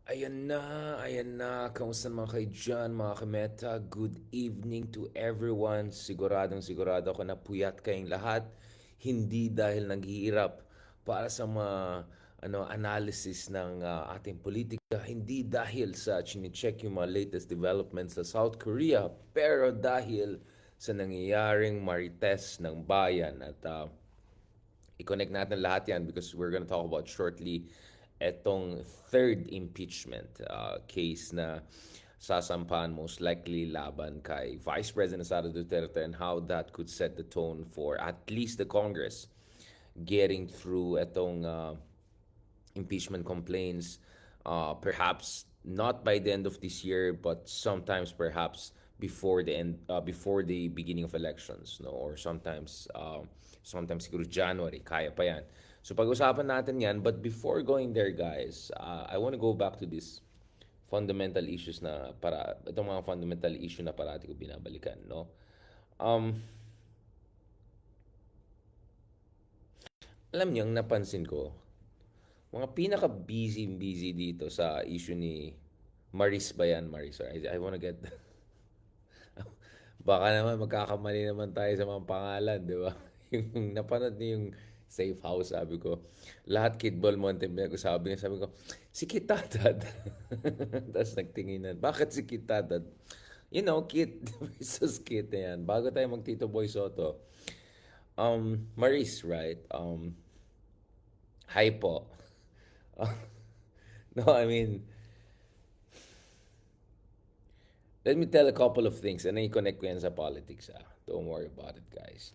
Ayan na. Kamusta naman kayo dyan, mga kameta? Good evening to everyone. Sigurado ako na puyat kayong lahat. Hindi dahil naghihirap para sa mga analysis ng ating politika. Hindi dahil sa chine-check yung mga latest developments sa South Korea. Pero dahil sa nangyayaring marites ng bayan. At i-connect natin lahat yan because we're gonna talk about shortly etong third impeachment case na sasampahan most likely laban kay Vice President Sara Duterte and how that could set the tone for at least the Congress getting through etong impeachment complaints, perhaps not by the end of this year, but sometimes perhaps before the beginning of elections, no, or sometimes siguro January, kaya pa yan. So pag-usapan natin yan, but before going there, guys, I want to go back to this fundamental issues na itong mga fundamental issue na parati ko binabalikan, no. Um, Alam niyo, ang napansin ko, mga pinaka-busy dito sa issue ni Maris ba yan, Maris? I wanna get... Baka naman magkakamali naman tayo sa mga pangalan, di ba? Yung napanood niyo yung Safe House, sabi ko. Lahat Kidball Montebello, sabi ko, si Kitadad. Tapos nagtinginan, bakit si Kitadad? You know, Kit versus Kit na yan. Bago tayo mag-Tito Boy Soto. Maris, right? Hi po. No, I mean, let me tell a couple of things and then i-connect ko yan sa politics. Don't worry about it, guys.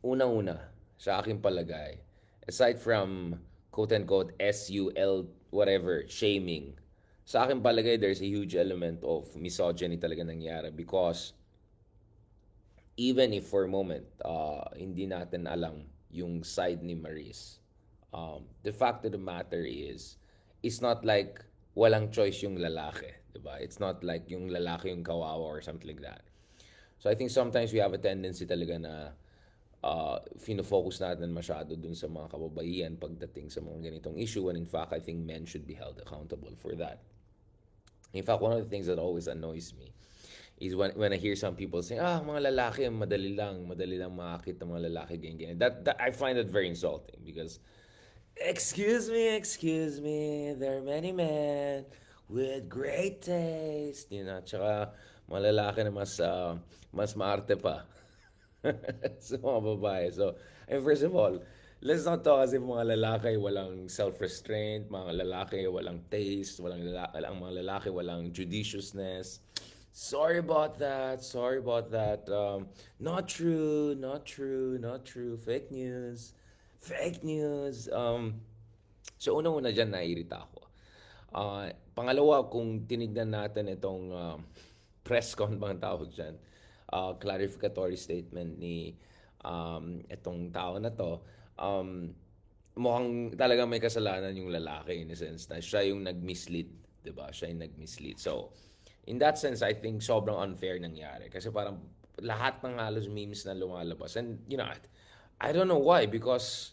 Unang-una, sa aking palagay, aside from quote-unquote SUL whatever, shaming, sa aking palagay, there's a huge element of misogyny talaga nangyari because even if for a moment, hindi natin alam yung side ni Maris, the fact of the matter is, it's not like walang choice yung lalaki, diba? It's not like yung lalaki yung kawawa or something like that. So I think sometimes we have a tendency talaga na fino-focus natin masyado dun sa mga kababaihan pagdating sa mga ganitong issue when in fact I think men should be held accountable for that. In fact, one of the things that always annoys me is when I hear some people say, mga lalaki, madali lang makakit ng mga lalaki, ganyan. That I find that very insulting because, excuse me, there are many men with great taste, tsaka mga lalaki na mas maarte pa sa mga babae. So, and first of all, let's not talk as if mga lalaki walang self-restraint, mga lalaki walang taste, mga lalaki walang judiciousness. Sorry about that. Sorry about that. Not true. Not true. Not true. Fake news. Fake news. So, unang-una dyan, naiirita ako. Pangalawa, kung tinignan natin itong press con bang tawag dyan, clarificatory statement ni itong tao na to, mukhang talaga may kasalanan yung lalaki in a sense na siya yung nag-mislead, 'di ba? Siya yung nag-mislead. So, in that sense, I think sobrang unfair nangyari kasi parang lahat ng halos memes na lumalabas. And I don't know why because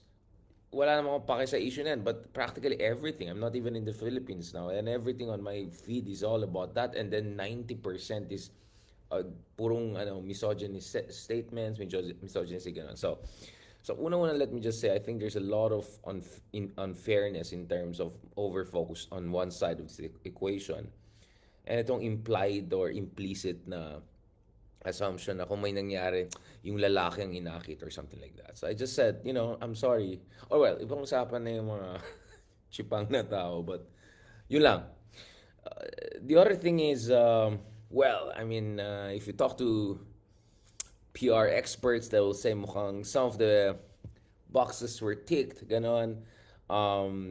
wala namang akong pake sa issue na yan, but practically everything, I'm not even in the Philippines now, and everything on my feed is all about that, and then 90% is purong misogynist statements, misogynistic ganun. So unang-una, let me just say, I think there's a lot of unfairness in terms of over-focus on one side of the equation. And itong implied or implicit na assumption na kung may nangyari, yung lalaki ang inakit or something like that. So I just said, I'm sorry. Or well, ibang usapan na yung mga chipang na tao, but yun lang. The other thing is, well, I mean, if you talk to PR experts, they will say mukhang some of the boxes were ticked, ganon.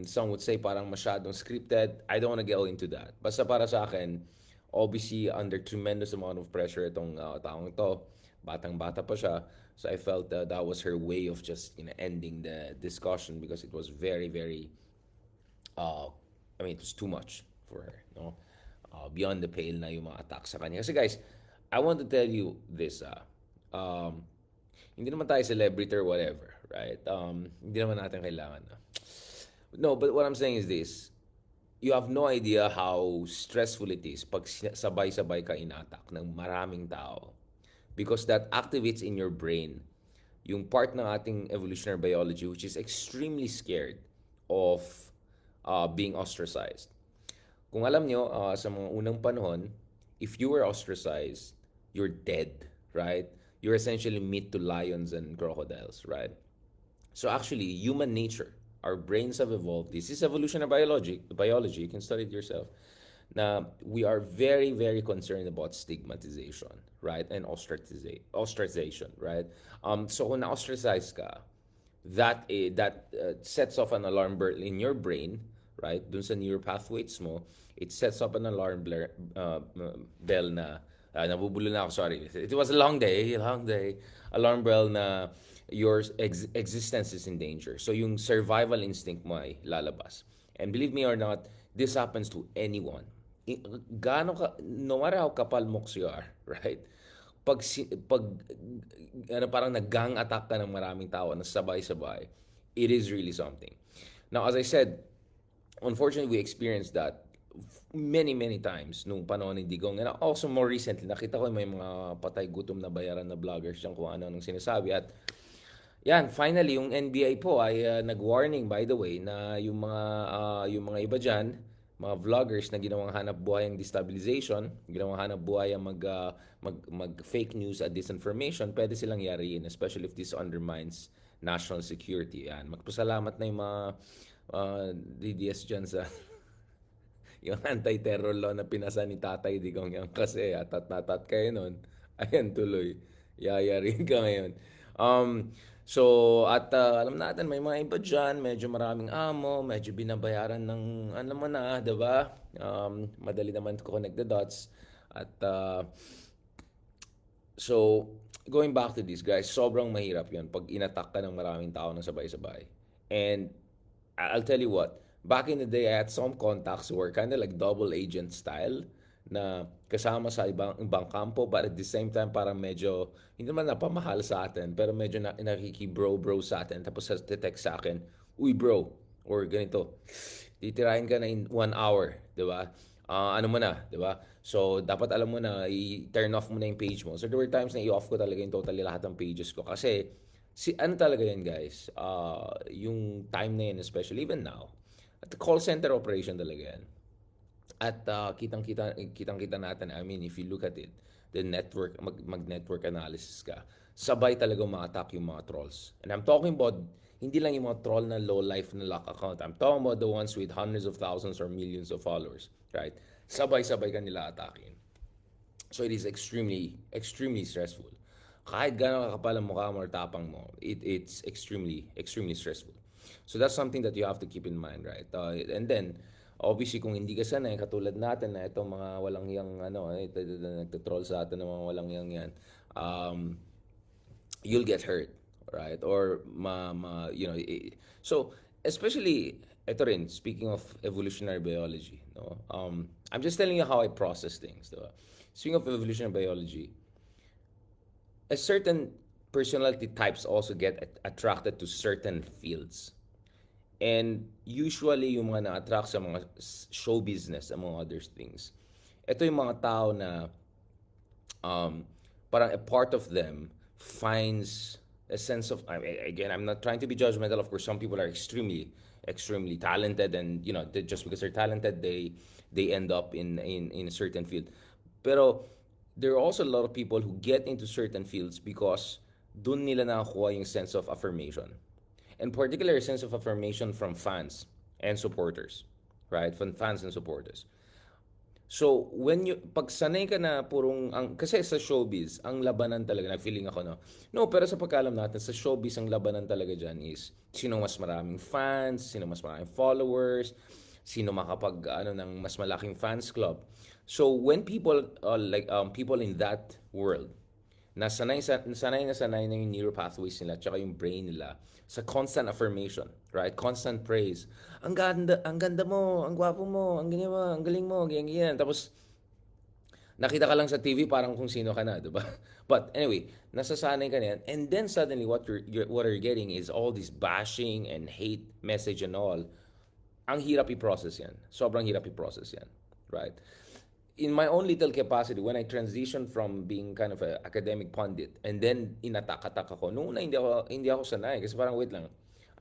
Some would say parang masyadong scripted. I don't want to go into that. Basta para sa akin, obviously under tremendous amount of pressure itong taong to. Batang-bata pa siya. So I felt that was her way of just ending the discussion because it was very, very, it was too much for her, no? Beyond the pale na yung mga attack sa kanya. Kasi guys, I want to tell you this, um, hindi naman tayo celebrity or whatever, right? Hindi naman natin kailangan. No, but what I'm saying is this. you have no idea how stressful it is pag sabay-sabay ka inatak ng maraming tao. Because that activates in your brain yung part ng ating evolutionary biology which is extremely scared of being ostracized. Kung alam nyo, sa mga unang panahon, if you were ostracized, you're dead, right? You're essentially meat to lions and crocodiles, right? So actually, human nature, our brains have evolved. This is evolutionary biology. You can study it yourself. Na we are very, very concerned about stigmatization, right? And ostracization, right? So kung na-ostracize ka, that sets off an alarm bell in your brain, right? Dun sa neural pathways mo, it sets up an alarm bell na nabubulo na ako, sorry. It was a long day. Alarm bell na your existence is in danger. So yung survival instinct mo ay lalabas. And believe me or not, this happens to anyone. No matter how kapal moks you are, right? Pag parang nag-gang attack ka ng maraming tao na sabay-sabay, it is really something. Now, as I said, unfortunately, we experienced that many times nung panahon ni Digong. And also more recently, nakita ko may mga patay gutom na bayaran na vloggers dyan kung ano nang sinasabi. At yan, finally, yung NBI po ay nag-warning, by the way, na yung mga iba dyan, mga vloggers na ginawang hanap buhay ang destabilization, ginawang hanap buhay ang mag fake news at disinformation, pwede silang yariin, especially if this undermines national security. Yan, magpasalamat na yung mga DDS dyan sa yung anti-terror law na pinasa ni Tatay Digong yan kasi atat kayo nun. Ayan tuloy. Yayarin ka ngayon. So, at alam natin, may mga iba dyan, medyo maraming amo, medyo binabayaran ng, ano mo na, diba? Madali naman to connect the dots. At, so, going back to this, guys, sobrang mahirap yun pag inattack ka ng maraming tao na sabay-sabay. And, I'll tell you what, back in the day, I had some contacts who were kind of like double agent style, na kasama sa ibang kampo but at the same time parang medyo hindi naman napamahal sa atin pero medyo nakiki-bro sa atin tapos text sa akin, uy bro, or ganito, titirahin ka na in 1 hour, di ba? Ano mo na, di ba? So dapat alam mo na i-turn off mo na yung page mo. So there were times na i-off ko talaga yung totally lahat ng pages ko kasi ano talaga yan guys, yung time na yan, especially even now at the call center operation talaga yan. At kitang-kita natin, I mean, if you look at it, the network, mag-network analysis ka, sabay talaga ma-attack yung mga trolls. And I'm talking about, hindi lang yung mga troll na low-life na lock account. I'm talking about the ones with hundreds of thousands or millions of followers, right? Sabay-sabay ka nila attacking. So it is extremely stressful. Kahit gano'n kakapal ang mukha mo or tapang mo, it's extremely stressful. So that's something that you have to keep in mind, right? And then, obviously, kung hindi ka sanay, katulad natin na itong mga walang hiyang, nagtatroll sa atin ng mga walang hiyang yan, you'll get hurt, right? Or, so, especially, ito rin, speaking of evolutionary biology, no? I'm just telling you how I process things, diba? Speaking of evolutionary biology, a certain personality types also get attracted to certain fields. And usually, yung mga na-attract sa mga show business, among other things, ito yung mga tao na parang a part of them finds a sense of, again, I'm not trying to be judgmental. Of course, some people are extremely talented and, just because they're talented, they end up in a certain field. Pero there are also a lot of people who get into certain fields because dun nila nakakuha yung sense of affirmation. And particular sense of affirmation from fans and supporters, right? From fans and supporters. So, pag sanay ka na kasi sa showbiz, ang labanan talaga, na-feeling ako, no, pero sa pagkalam natin, sa showbiz, ang labanan talaga dyan is, sino mas maraming fans, sino mas maraming followers, sino makapag, ng mas malaking fans club. So, when people, people in that world, sanay na yung neural pathways nila, tsaka yung brain nila, sa constant affirmation, right? Constant praise. Ang ganda mo, ang gwapo mo, ang ganyan mo, ang galing mo, ganyan. Tapos, nakita ka lang sa TV parang kung sino ka na, diba? But anyway, nasasanay ka na yan. And then suddenly, what you're getting is all this bashing and hate message and all ang hirap i-process yan. Sobrang hirap i-process yan. Right? In my own little capacity, when I transitioned from being kind of a academic pundit and then inatak-atak ako, noong una hindi ako sanay. Kasi parang, wait lang,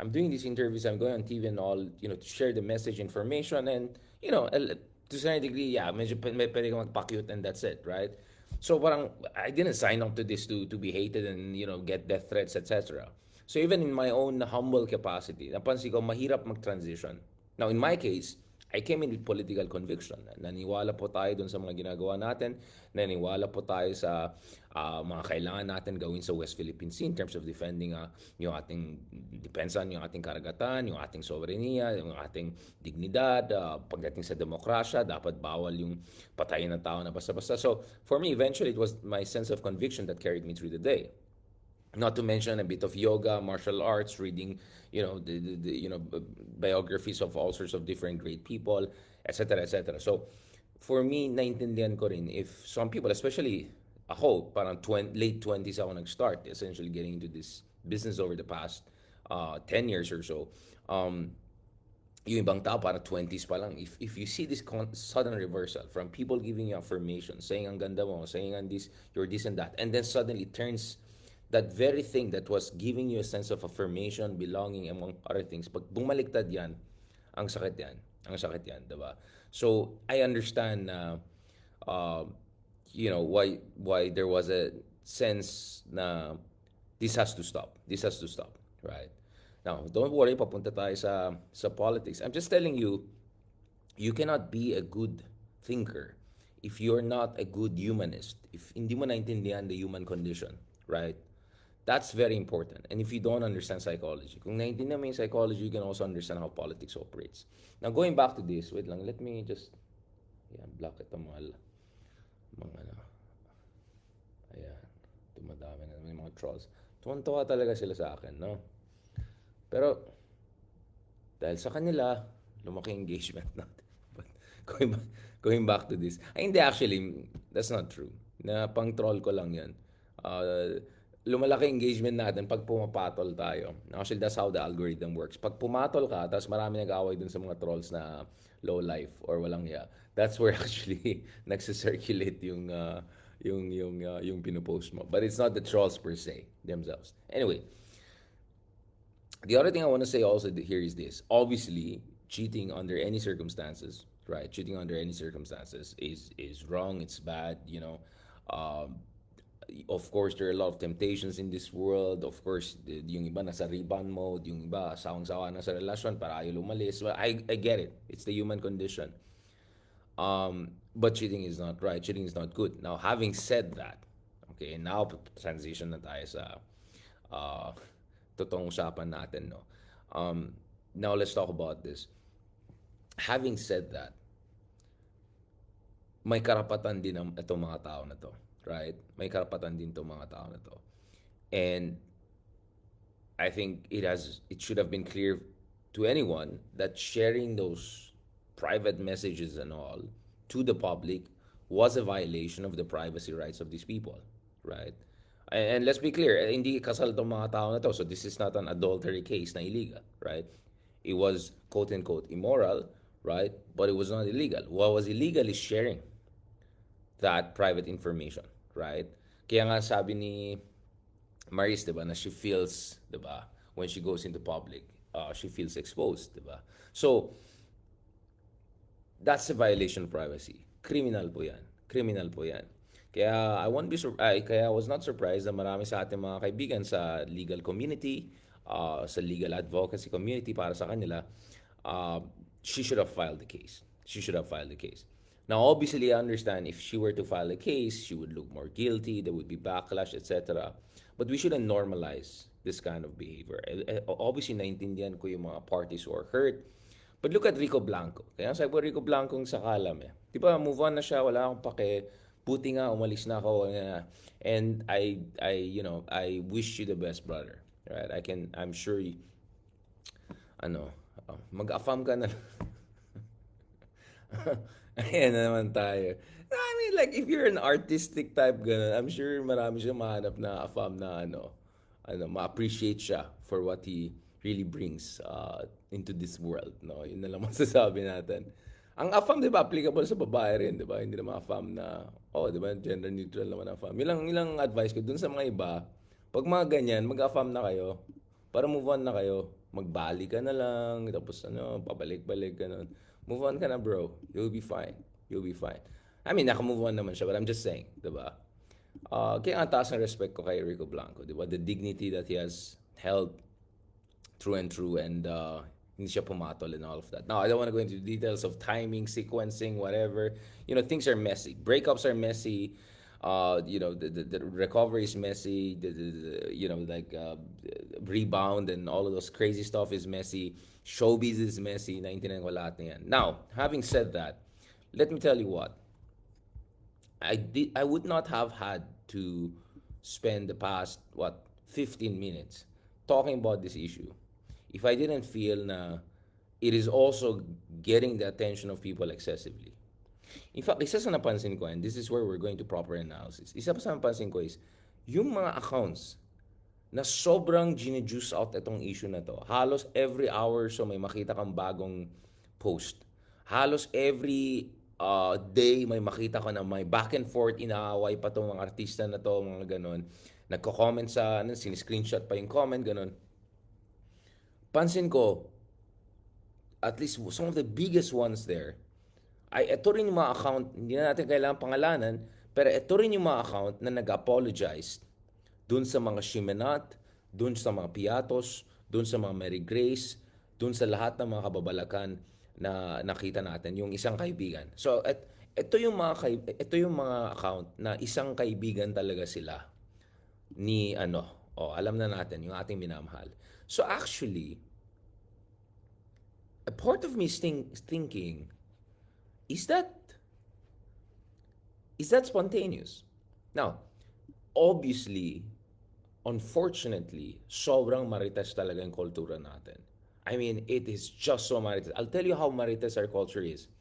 I'm doing these interviews, I'm going on TV and all, to share the message, information, and, to a certain degree, yeah, medyo pwede ka magpa-cute and that's it, right? So parang, I didn't sign up to this to be hated and, get death threats, etc. So even in my own humble capacity, napansin ko, mahirap mag-transition. Now, in my case, I came in with political conviction. Naniwala po tayo dun sa mga ginagawa natin. Naniwala po tayo sa mga kailangan natin gawin sa West Philippine Sea in terms of defending yung ating depensan, yung ating karagatan, yung ating soberenya, yung ating dignidad. Pagdating sa demokrasya, dapat bawal yung patayin ng tao na basta-basta. So, for me, eventually, it was my sense of conviction that carried me through the day. Not to mention a bit of yoga, martial arts, reading, the biographies of all sorts of different great people, etc., etc. So, for me, naintindihan ko rin if some people, especially ako, parang late 20s ako nag-start, essentially getting into this business over the past 10 years or so. Yung ibang tao parang 20s pa lang. If you see this sudden reversal from people giving you affirmation, saying ang ganda mo, saying ang this, you're this and that, and then suddenly turns that very thing that was giving you a sense of affirmation, belonging, among other things, pag bumaliktad yan, ang sakit yan. Ang sakit yan, diba? So, I understand na, why there was a sense na this has to stop. This has to stop, right? Now, don't worry, papunta tayo sa politics. I'm just telling you, you cannot be a good thinker if you're not a good humanist. If hindi mo naintindihan the human condition, right? That's very important. And if you don't understand psychology, kung naiintindihan mo yung psychology, you can also understand how politics operates. Now, going back to this, wait lang, let me just, block ito mga ayan, dumadami na may mga trolls. Tuwan-tuwa talaga sila sa akin, no? Pero, dahil sa kanila, lumaki engagement natin. But going back to this, hindi actually, that's not true. Na pang troll ko lang yan. Lumalaki engagement natin pag pumapatol tayo. Actually, that's how the algorithm works. Pag pumatol ka, tapos marami nag-aaway dun sa mga trolls na low life or walang ya, that's where actually nagsa-circulate yung pinupost mo. But it's not the trolls per se themselves. Anyway, the other thing I want to say also here is this. Obviously, cheating under any circumstances, right? Cheating under any circumstances is wrong. It's bad. Of course, there are a lot of temptations in this world. Of course, yung iba nasa rebound mode, yung iba sawang-sawa na sa relasyon para ayaw lumalis. Well, I get it. It's the human condition. But cheating is not right. Cheating is not good. Now, having said that, okay, now transition na tayo sa totoong usapan natin, no? Now, let's talk about this. Having said that, may karapatan din itong mga tao na to. Right? May karapatan din itong mga tao na to. And I think it should have been clear to anyone that sharing those private messages and all to the public was a violation of the privacy rights of these people. Right? And let's be clear, hindi kasal itong mga tao na to. So this is not an adultery case na illegal. Right? It was quote-unquote immoral, right? But it was not illegal. What was illegal is sharing that private information, right? Kaya nga sabi ni Maris, diba, na she feels, diba, when she goes into public, she feels exposed, diba? So, that's a violation of privacy. Criminal po yan. Criminal po yan. Kaya I was not surprised na marami sa ating mga kaibigan sa legal community, sa legal advocacy community para sa kanila, she should have filed the case. She should have filed the case. Now, obviously, I understand if she were to file a case, she would look more guilty, there would be backlash, etc. But we shouldn't normalize this kind of behavior. Obviously, naintindihan ko yung mga parties who are hurt. But look at Rico Blanco. Kaya sabi ko, Rico Blanco sa kalam eh. Di ba, move on na siya, wala akong pake. Buti nga, umalis na ako. And I wish you the best, brother. Right? I'm sure, mag-affirm ka na. Ayan na naman tayo. I mean, like, if you're an artistic type, ganun, I'm sure marami siya mahanap na affirm na ma-appreciate siya for what he really brings into this world, no? Yun na lang masasabi natin. Ang AFAM, di ba, applicable sa babae rin, di ba? Hindi naman AFAM na, di ba, gender neutral naman AFAM. Ilang advice ko dun sa mga iba, pag mga ganyan, mag-AFAM na kayo, para move on na kayo. Magbali ka na lang, tapos pabalik-balik, ganun. Move on ka na, bro. You'll be fine. You'll be fine. I mean, naka-move on naman siya, but I'm just saying, di ba? Kaya ang taas ng respect ko kay Rico Blanco, di ba? The dignity that he has held through and through, and hindi siya pumatol and all of that. Now, I don't want to go into details of timing, sequencing, whatever. Things are messy. Breakups are messy. The recovery is messy. Rebound and all of those crazy stuff is messy. Showbiz is messy. Naintindihan ko lahat na yan. Now, having said that, let me tell you what. I would not have had to spend the past 15 minutes talking about this issue if I didn't feel na it is also getting the attention of people excessively. In fact, isa sa napansin ko, and this is where we're going to proper analysis, isa pa sa napansin ko is, yung mga accounts na sobrang gine-juice out itong issue na to, halos every hour so may makita kang bagong post. Halos every day may makita ko na may back and forth, inaaway pa itong mga artista na to, mga ganon. Nagko-comment siniscreenshot pa yung comment, ganon. Pansin ko, at least some of the biggest ones there, ay ito rin yung mga account, hindi na natin kailangan pangalanan, pero ito rin yung mga account na nag-apologize dun sa mga Shimenat, dun sa mga Piatos, dun sa mga Mary Grace, dun sa lahat ng mga kababalakan na nakita natin, yung isang kaibigan. So, ito yung mga account na isang kaibigan talaga sila ni alam na natin, yung ating minamahal. So actually, a part of me is thinking, is that spontaneous? Now, obviously, unfortunately, sobrang marites talaga yung kultura natin. I mean, it is just so marites. I'll tell you how marites our culture is.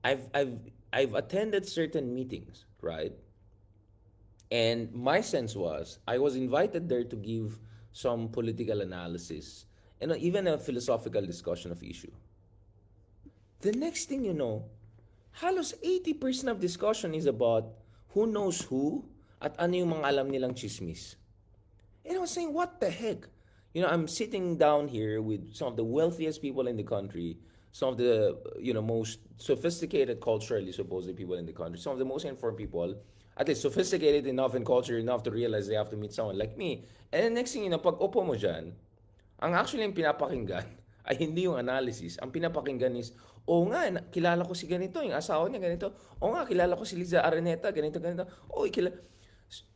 I've attended certain meetings, right? And my sense was, I was invited there to give some political analysis and even a philosophical discussion of issue. The next thing you know, halos 80% of discussion is about who knows who at ano yung mga alam nilang chismis. And I was saying, what the heck? I'm sitting down here with some of the wealthiest people in the country, some of the most sophisticated culturally supposedly people in the country, some of the most informed people, at least sophisticated enough in culture enough to realize they have to meet someone like me. And the next thing pag upo mo dyan, ang actually yung pinapakinggan ay hindi yung analysis. Ang pinapakinggan is, kilala ko si ganito, yung asawa niya ganito. Kilala ko si Liza Araneta, ganito.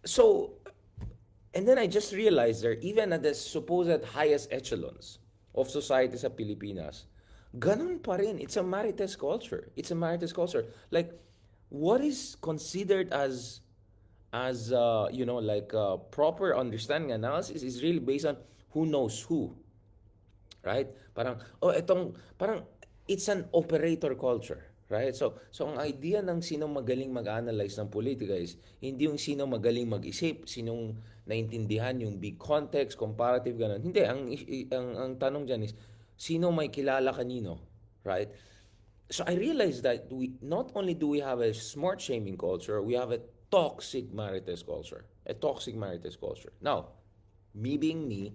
So, and then I just realized that even at the supposed highest echelons of society sa Pilipinas, ganun pa rin. It's a MARITES culture. Like, what is considered as proper understanding analysis is really based on who knows who, right? Parang it's an operator culture, right? So ang idea ng sino magaling mag-analyze ng politika is hindi yung sino magaling mag-isip, sinong naintindihan yung big context, comparative, ganun. Hindi, ang tanong dyan is sino may kilala kanino, right? So I realized that we not only do we have a smart shaming culture, we have a toxic marites culture. Now, me being me,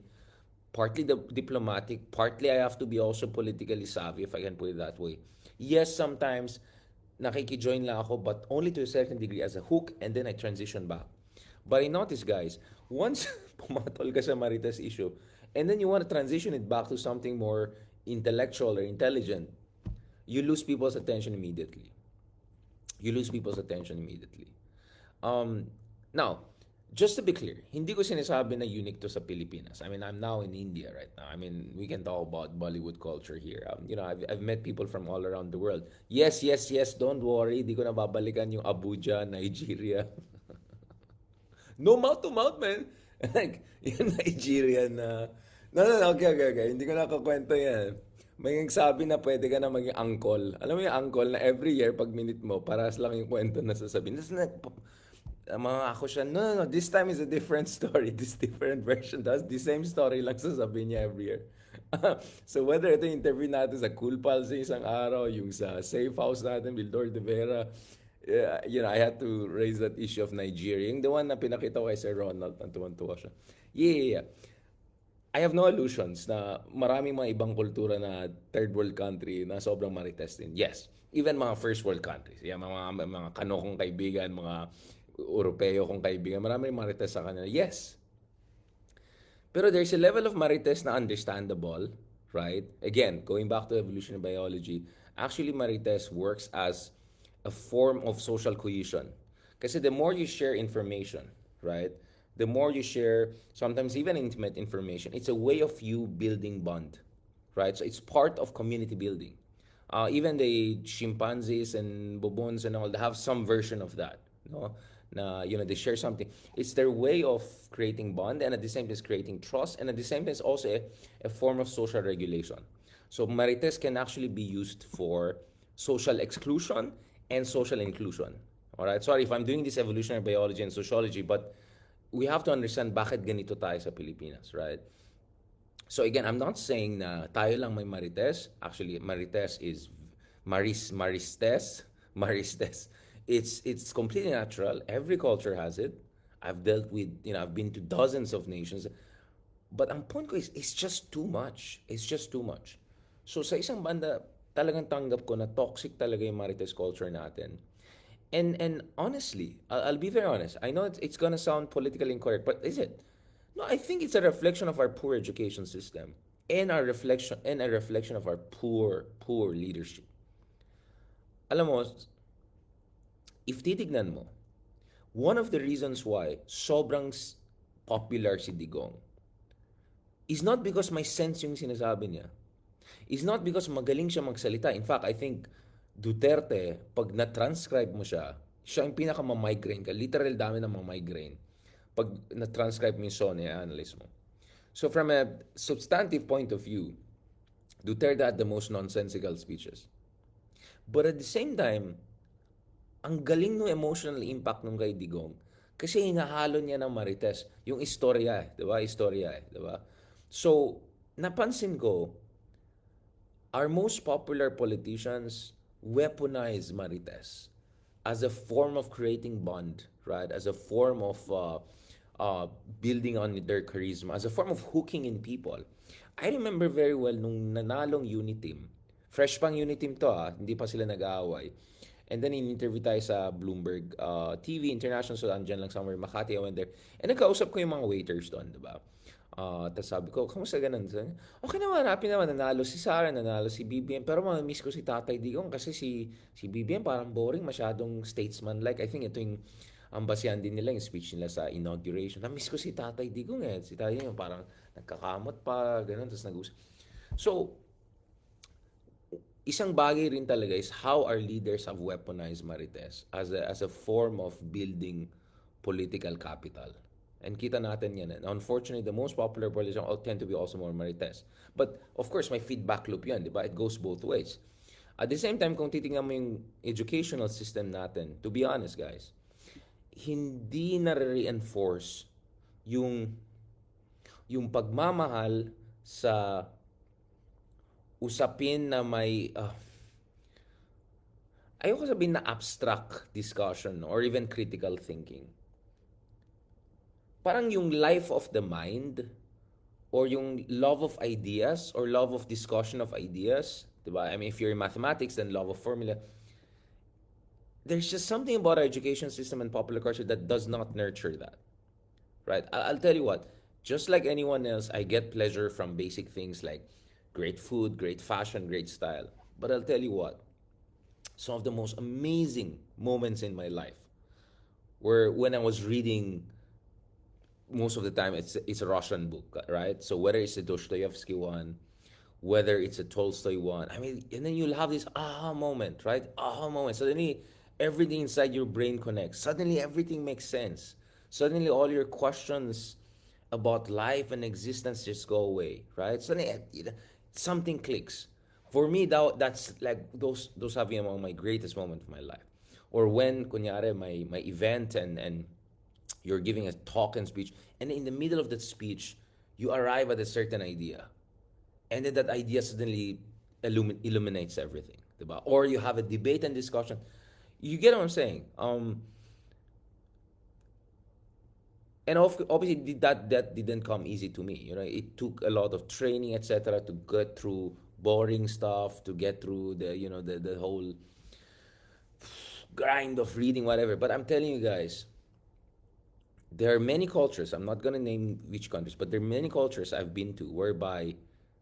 partly diplomatic, partly I have to be also politically savvy, if I can put it that way. Yes, sometimes nakikijoin lang ako, but only to a certain degree as a hook, and then I transition back. But I noticed, guys, once pumatol ka sa marites issue, and then you want to transition it back to something more intellectual or intelligent, you lose people's attention immediately. Now, just to be clear, hindi ko sinasabi na unique to sa Pilipinas. I mean, I'm now in India right now. I mean, we can talk about Bollywood culture here. I've met people from all around the world. Yes, don't worry. Di ko na babalikan yung Abuja, Nigeria. No mouth to mouth, man. Like, yung Nigerian na... No, okay. Hindi ko nakakwento yan. May nagsabi na pwede ka na maging uncle. Alam mo yung uncle na every year pag minute mo, paras lang yung kwento na sasabihin. Tapos mga ako siya, no, this time is a different story. This different version. That's the same story lang sasabihin niya every year. So whether ito yung interview natin sa Cool Pals sa isang araw, yung sa Safe House natin, Bildor de Vera, I had to raise that issue of Nigeria. Yung the one na pinakita ko kay Sir Ronald, ang tuwan-tuwa siya. Yeah, yeah, yeah. I have no illusions na maraming mga ibang kultura na third world country na sobrang marites din. Yes. Even mga first world countries. Yeah, mga kano kong kaibigan, mga Europeo kong kaibigan, maraming marites sa kanila. Yes. Pero there's a level of marites na understandable, right? Again, going back to evolutionary biology, actually marites works as a form of social cohesion. Kasi the more you share information, right? The more you share, sometimes even intimate information, it's a way of you building bond, right? So it's part of community building. Even the chimpanzees and bobons and all, they have some version of that, no? Na they share something. It's their way of creating bond, and at the same time, it's creating trust, and at the same time, it's also a form of social regulation. So marites can actually be used for social exclusion and social inclusion. All right. Sorry if I'm doing this evolutionary biology and sociology, but we have to understand bakit ganito tayo sa Pilipinas, right? So again, I'm not saying na tayo lang may marites. Actually, marites is maristes, maristes. It's completely natural. Every culture has it. I've dealt with, I've been to dozens of nations. But ang point ko is, it's just too much. It's just too much. So sa isang banda, talagang tanggap ko na toxic talaga yung marites culture natin. And honestly, I'll be very honest. I know it's gonna sound politically incorrect, but is it? No, I think it's a reflection of our poor education system and a reflection of our poor leadership. Alam mo, if titignan mo, one of the reasons why sobrang popular si Digong is not because may sense yung sinasabi niya. Is not because magaling siya magsalita. In fact, I think Duterte, pag na-transcribe mo siya yung pinaka-migraine ka. Literal dami ng mga migraine. Pag na-transcribe mo yung SONE, analyze mo. So from a substantive point of view, Duterte had the most nonsensical speeches. But at the same time, ang galing no emotional impact nung kay Digong kasi hinahalo niya ng marites yung istorya, 'di ba? Istorya, 'di ba? So, napansin ko our most popular politicians weaponize marites as a form of creating bond, right? As a form of building on their charisma, as a form of hooking in people. I remember very well nung nanalong unit team. Fresh pang unit team to hindi pa sila nag-aaway. And then in-interview tayo sa Bloomberg TV International, so andyan lang somewhere, Makati, I went there. And nagkausap ko yung mga waiters doon, di ba? Tapos sabi ko, kamusta ganun? Okay naman, happy naman, nanalo si SARA, nanalo si BBM, pero mamamiss ko si Tatay Digong kasi si BBM parang boring, masyadong statesman-like. I think ito yung ang basihan din nila, yung speech nila sa inauguration. Namiss ko si Tatay Digong eh. Si Tatay Digong parang nagkakamot pa, ganun, tapos nag-usap. So, isang bagay rin talaga is how our leaders have weaponized marites as a form of building political capital. And kita natin yan. And unfortunately, the most popular politicians all tend to be also more marites. But of course, may feedback loop yan, di ba? It goes both ways. At the same time, kung titingnan mo yung educational system natin, to be honest guys, hindi na-reinforce yung pagmamahal sa usapin na may ayoko sabihin na abstract discussion or even critical thinking. Parang yung life of the mind or yung love of ideas or love of discussion of ideas, diba? I mean, if you're in mathematics, then love of formula. There's just something about our education system and popular culture that does not nurture that. Right? I'll tell you what, just like anyone else, I get pleasure from basic things like great food, great fashion, great style. But I'll tell you what, some of the most amazing moments in my life were when I was reading, most of the time it's a Russian book, right? So whether it's a Dostoevsky one, whether it's a Tolstoy one, I mean, and then you'll have this aha moment, right? Aha moment. Suddenly, everything inside your brain connects. Suddenly, everything makes sense. Suddenly, all your questions about life and existence just go away, right? Suddenly, something clicks. For me, that's like those have been among my greatest moments of my life. Or when, kunyari, my event and you're giving a talk and speech, and in the middle of that speech, you arrive at a certain idea. And then that idea suddenly illuminates everything, diba? Or you have a debate and discussion. You get what I'm saying? And obviously that didn't come easy to me. It took a lot of training, etc., to get through boring stuff, to get through the whole grind of reading whatever. But I'm telling you guys, there are many cultures. I'm not gonna name which countries, but there are many cultures I've been to whereby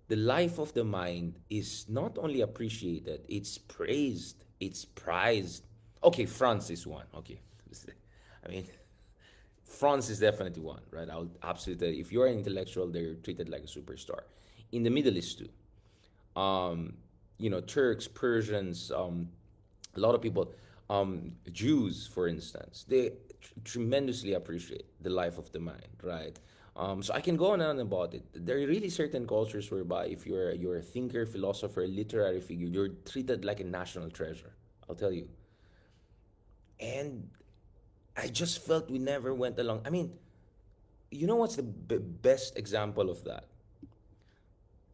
the life of the mind is not only appreciated, it's praised, it's prized. Okay, France is one. Okay, I mean, France is definitely one, right? I'll absolutely. If you're an intellectual, they're treated like a superstar. In the Middle East too, Turks, Persians, a lot of people, Jews, for instance, they tremendously appreciate the life of the mind, right? So I can go on and on about it. There are really certain cultures whereby if you're a thinker, philosopher, literary figure, you're treated like a national treasure. I'll tell you. And I just felt we never went along. I mean, you know what's the best example of that?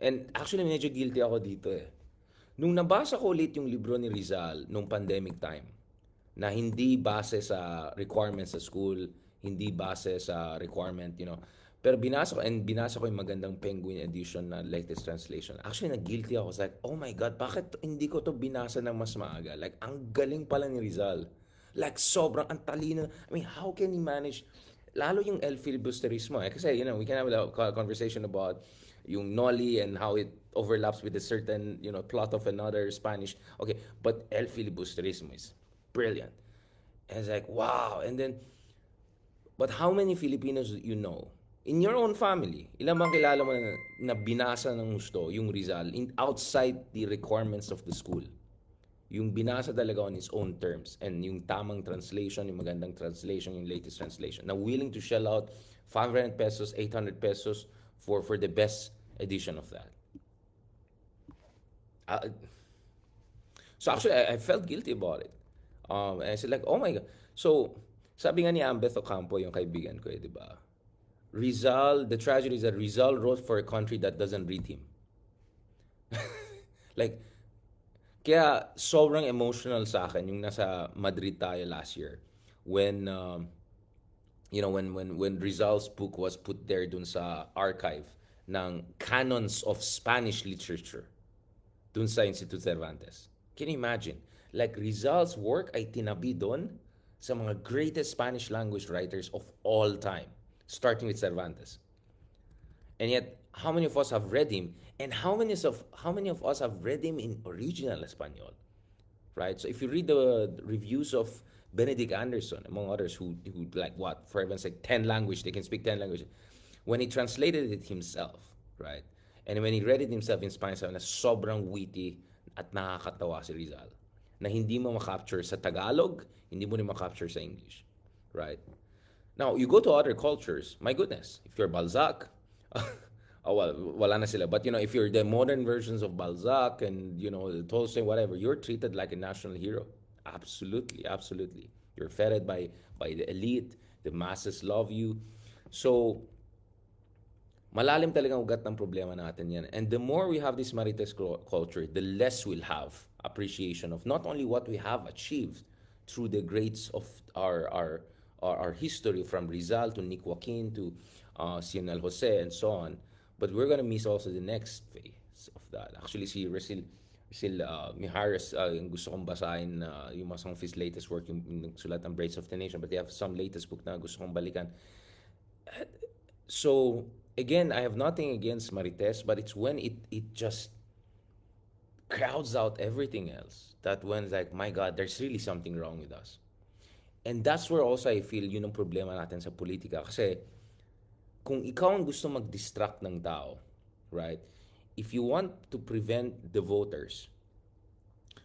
And actually, medyo guilty ako dito eh. Nung nabasa ko ulit yung libro ni Rizal nung pandemic time, na hindi base sa requirements sa school, hindi base sa requirement. Pero binasa ko yung magandang Penguin edition na latest translation. Actually, nag-guilty ako. I was like, oh my God, bakit hindi ko to binasa ng mas maaga? Like, ang galing pala ni Rizal. Like, sobrang, ang talino. I mean, how can he manage? Lalo yung El Filibusterismo eh. Kasi, we can have a conversation about yung Noli and how it overlaps with a certain, plot of another Spanish. Okay, but El Filibusterismo is brilliant. And it's like, wow. And then, but how many Filipinos you know? In your own family, ilan bang kilala mo na binasa ng gusto yung Rizal outside the requirements of the school? Yung binasa talaga on his own terms and yung tamang translation, yung magandang translation, yung latest translation. Na willing to shell out 500 pesos, 800 pesos for the best edition of that. So actually, I felt guilty about it. And I said like, oh my God. So, sabi nga ni Ambeth Ocampo, yung kaibigan ko di ba? Rizal, the tragedy is that Rizal wrote for a country that doesn't read him. Like, kaya sobrang emotional sa akin yung nasa Madrid tayo last year when when Rizal's book was put there dun sa archive ng canons of Spanish literature dun sa Instituto Cervantes. Can you imagine? Like Rizal's work ay tinabi dun sa mga greatest Spanish language writers of all time, starting with Cervantes. And yet, how many of us have read him? And how many of us have read him in original Espanol? Right? So if you read the reviews of Benedict Anderson, among others, who like what, for heaven's sake, 10 languages, they can speak 10 languages. When he translated it himself, right? And when he read it himself in Spanish, na sobrang witty at nakakatawa si Rizal. Na hindi mo makapture sa Tagalog, hindi mo rin makapture sa English. Right? Now, you go to other cultures, my goodness, if you're Balzac, wala na sila. But, if you're the modern versions of Balzac and, Tolstoy, whatever, you're treated like a national hero. Absolutely, absolutely. You're feted by the elite. The masses love you. So, malalim talagang ugat ng problema natin yan. And the more we have this MARITES culture, the less we'll have appreciation of not only what we have achieved through the greats of our history, from Rizal to Nick Joaquin to Sienel Jose and so on, but we're gonna miss also the next phase of that. Actually, si Resil Mijares, yung gusto kong basahin yung mga of his latest work, yung sulat ng Brains of the Nation, but they have some latest book na gusto kong balikan. So, again, I have nothing against MARITES, but it's when it just crowds out everything else that when it's like, my God, there's really something wrong with us. And that's where also I feel yun ang problema natin sa politika. Kasi kung ikaw ang gusto mag-distract ng tao, right? If you want to prevent the voters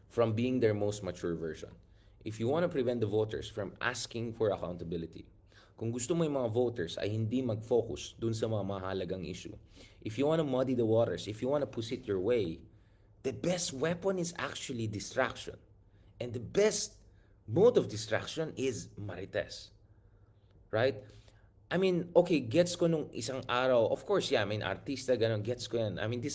from being their most mature version, if you want to prevent the voters from asking for accountability, kung gusto mo yung mga voters ay hindi mag-focus dun sa mga mahalagang issue, if you want to muddy the waters, if you want to push it your way, the best weapon is actually distraction. And the best mode of distraction is MARITES. Right? I mean, okay, gets ko nung isang araw. Of course, yeah, I mean, artista, ganun, gets ko yan. I mean, these